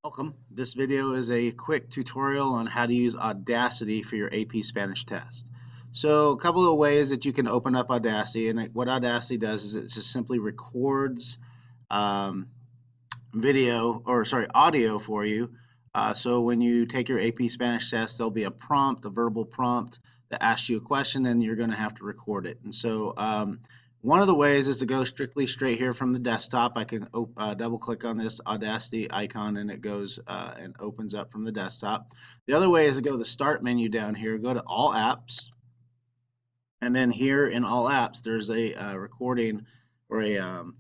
Welcome. This video is a quick tutorial on how to use Audacity for your AP Spanish test. So a couple of ways that you can open up Audacity, and what Audacity does is it just simply records um, audio for you. So when you take your AP Spanish test, there'll be a prompt, a verbal prompt that asks you a question, and you're going to have to record it. And so one of the ways is to go straight here from the desktop. I can double click on this Audacity icon and it goes and opens up from the desktop. The other way is to go to the Start menu down here, go to All Apps, and then here in All Apps there's a recording or an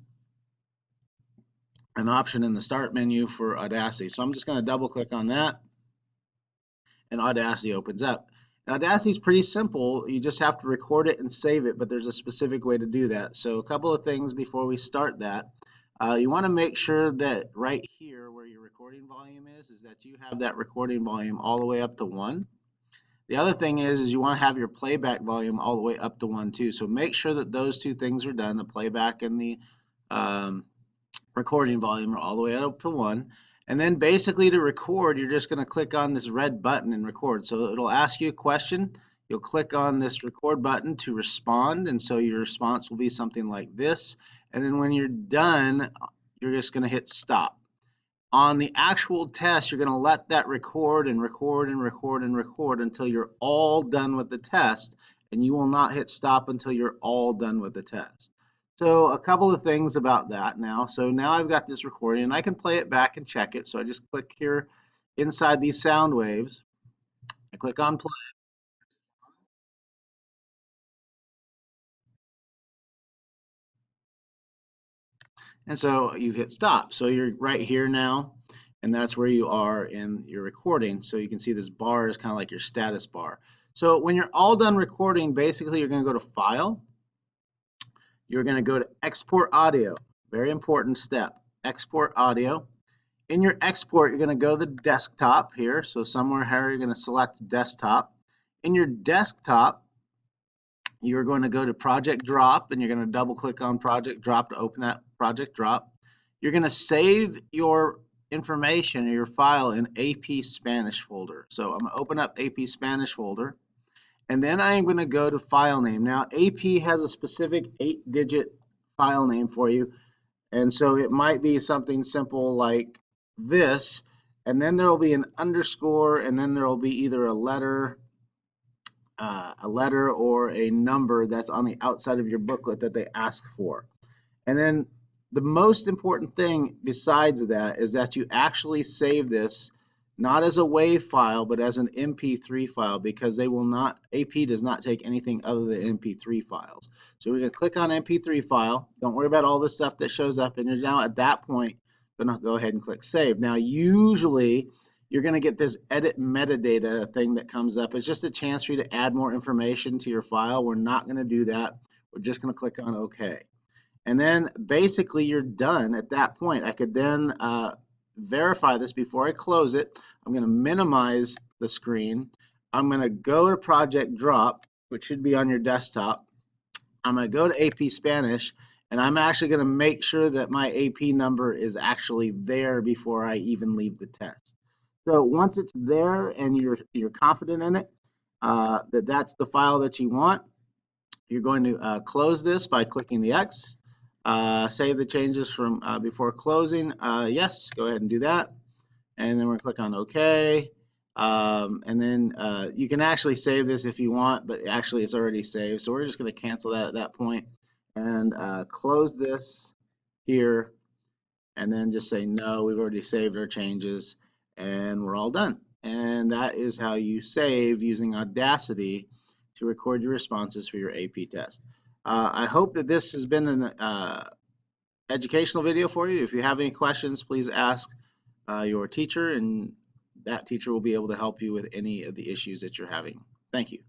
option in the Start menu for Audacity. So I'm just going to double click on that and Audacity opens up. And Audacity is pretty simple. You just have to record it and save it, but there's a specific way to do that. So a couple of things before we start that. You want to make sure that right here where your recording volume is that you have that recording volume all the way up to 1. The other thing is you want to have your playback volume all the way up to 1 too. So make sure that those two things are done, the playback and the recording volume are all the way up to 1. And then basically to record, you're just going to click on this red button and record. So it'll ask you a question. You'll click on this record button to respond. And so your response will be something like this. And then when you're done, you're just going to hit stop. On the actual test, you're going to let that record and record and record and record until you're all done with the test. And you will not hit stop until you're all done with the test. So a couple of things about that now. So now I've got this recording and I can play it back and check it. So I just click here inside these sound waves. I click on play. And so you've hit stop. So you're right here now, and that's where you are in your recording. So you can see this bar is kind of like your status bar. So when you're all done recording, basically you're going to go to File. You're going to go to Export Audio. Very important step. Export Audio. In your export, you're going to go to the desktop here. So somewhere here, you're going to select desktop. In your desktop, you're going to go to Project Drop, and you're going to double click on Project Drop to open that Project Drop. You're going to save your information or your file in AP Spanish folder. So I'm going to open up AP Spanish folder, and then I'm going to go to file name. Now AP has a specific 8-digit file name for you, and so it might be something simple like this, and then there will be an underscore, and then there will be either a letter or a number that's on the outside of your booklet that they ask for. And then the most important thing besides that is that you actually save this not as a WAV file but as an MP3 file, because they will not, AP does not take anything other than MP3 files. So we're going to click on MP3 file. Don't worry about all the stuff that shows up, and you're now at that point going to go ahead and click save. Now usually you're going to get this edit metadata thing that comes up. It's just a chance for you to add more information to your file. We're not going to do that. We're just going to click on OK. And then basically you're done at that point. I could then verify this before I close it. I'm going to minimize the screen. I'm going to go to Project Drop, which should be on your desktop. I'm going to go to AP Spanish, and I'm actually going to make sure that my AP number is actually there before I even leave the test. So once it's there and you're confident in it, that that's the file that you want, you're going to close this by clicking the X. Save the changes from before closing. Yes, go ahead and do that. And then we're going to click on OK. And then you can actually save this if you want, but actually it's already saved. So we're just going to cancel that at that point and close this here. And then just say, no, we've already saved our changes and we're all done. And that is how you save using Audacity to record your responses for your AP test. I hope that this has been an educational video for you. If you have any questions, please ask your teacher, and that teacher will be able to help you with any of the issues that you're having. Thank you.